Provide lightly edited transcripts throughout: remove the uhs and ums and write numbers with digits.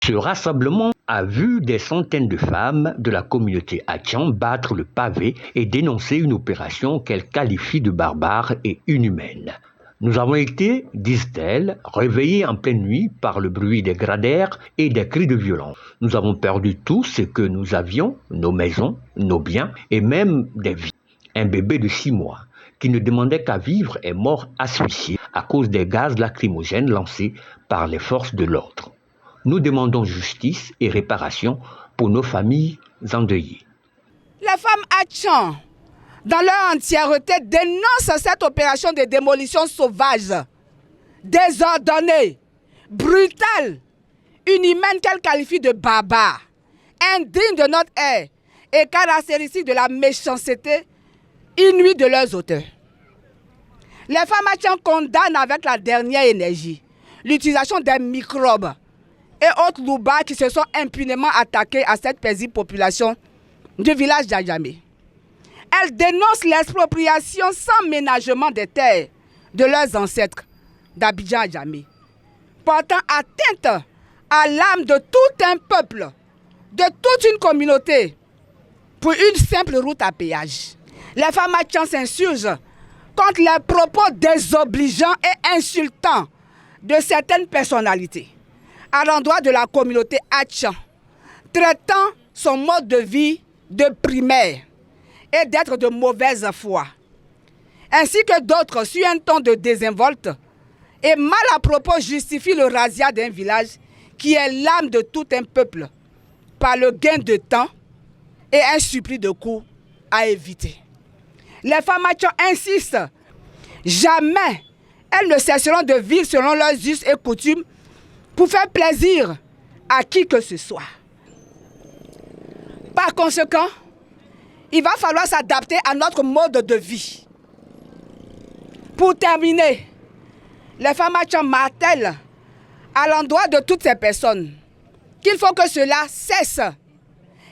Ce rassemblement a vu des centaines de femmes de la communauté Atchan battre le pavé et dénoncer une opération qu'elles qualifient de barbare et inhumaine. Nous avons été, disent-elles, réveillées en pleine nuit par le bruit des gradères et des cris de violence. Nous avons perdu tout ce que nous avions, nos maisons, nos biens et même des vies. Un bébé de 6 mois qui ne demandait qu'à vivre est mort asphyxié à cause des gaz lacrymogènes lancés par les forces de l'ordre. Nous demandons justice et réparation pour nos familles endeuillées. Les femmes Atchan, dans leur entièreté, dénoncent cette opération de démolition sauvage, désordonnée, brutale, inhumaine qu'elles qualifient de barbare, indigne de notre ère et caractéristique de la méchanceté inouïe de leurs auteurs. Les femmes Atchan condamnent avec la dernière énergie l'utilisation des microbes et autres loupards qui se sont impunément attaqués à cette paisible population du village d'Adjamé. Elles dénoncent l'expropriation sans ménagement des terres de leurs ancêtres d'Abidjan-Adjamé, portant atteinte à l'âme de tout un peuple, de toute une communauté, pour une simple route à péage. Les femmes Atchan s'insurgent contre les propos désobligeants et insultants de certaines personnalités à l'endroit de la communauté Atchan, traitant son mode de vie de primaire et d'être de mauvaise foi, ainsi que d'autres sur un ton de désinvolte et mal à propos justifient le razzia d'un village qui est l'âme de tout un peuple par le gain de temps et un suppli de coups à éviter. Les femmes Atchan insistent, jamais elles ne cesseront de vivre selon leurs us et coutumes pour faire plaisir à qui que ce soit. Par conséquent, il va falloir s'adapter à notre mode de vie. Pour terminer, les femmes Atchan martèlent à l'endroit de toutes ces personnes qu'il faut que cela cesse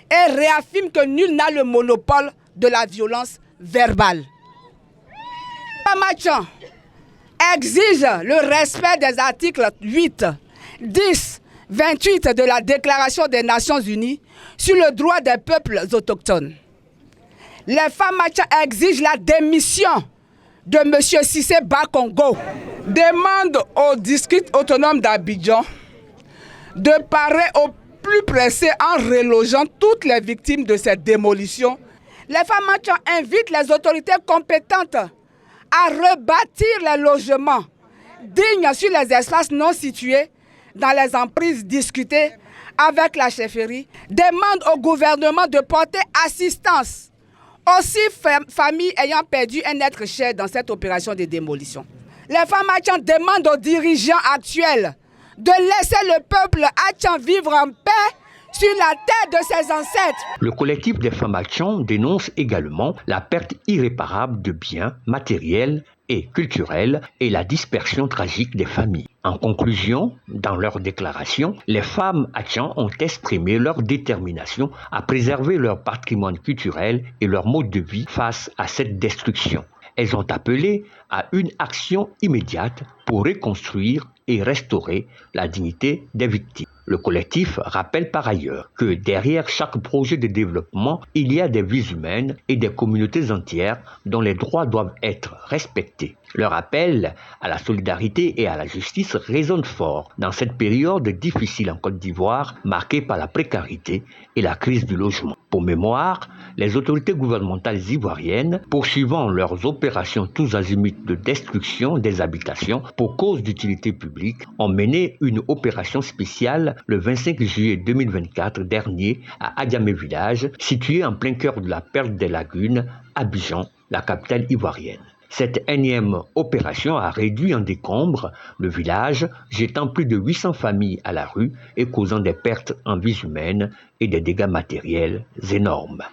et réaffirment que nul n'a le monopole de la violence verbale. Les femmes Atchan exigent le respect des articles 8, 10, 28 de la Déclaration des Nations Unies sur le droit des peuples autochtones. Les femmes Atchan exigent la démission de M. Cissé Bakongo. Demande au district autonome d'Abidjan de parer au plus pressé en relogeant toutes les victimes de cette démolition. Les femmes Atchan invitent les autorités compétentes à rebâtir les logements dignes sur les espaces non situés dans les emprises discutées avec la chefferie, demande au gouvernement de porter assistance aux 6 familles ayant perdu un être cher dans cette opération de démolition. Les femmes Atchan demandent aux dirigeants actuels de laisser le peuple Atchan vivre en paix sur la terre de ses ancêtres. Le collectif des femmes Atchan dénonce également la perte irréparable de biens matériels et culturels et la dispersion tragique des familles. En conclusion, dans leur déclaration, les femmes Atchan ont exprimé leur détermination à préserver leur patrimoine culturel et leur mode de vie face à cette destruction. Elles ont appelé à une action immédiate pour reconstruire et restaurer la dignité des victimes. Le collectif rappelle par ailleurs que derrière chaque projet de développement, il y a des vies humaines et des communautés entières dont les droits doivent être respectés. Leur appel à la solidarité et à la justice résonne fort dans cette période difficile en Côte d'Ivoire, marquée par la précarité et la crise du logement. Pour mémoire, les autorités gouvernementales ivoiriennes, poursuivant leurs opérations tous azimuts de destruction des habitations pour cause d'utilité publique, ont mené une opération spéciale le 25 juillet 2024 dernier à Adjamé village, situé en plein cœur de la perle des lagunes, Abidjan, la capitale ivoirienne. Cette énième opération a réduit en décombres le village, jetant plus de 800 familles à la rue et causant des pertes en vies humaines et des dégâts matériels énormes.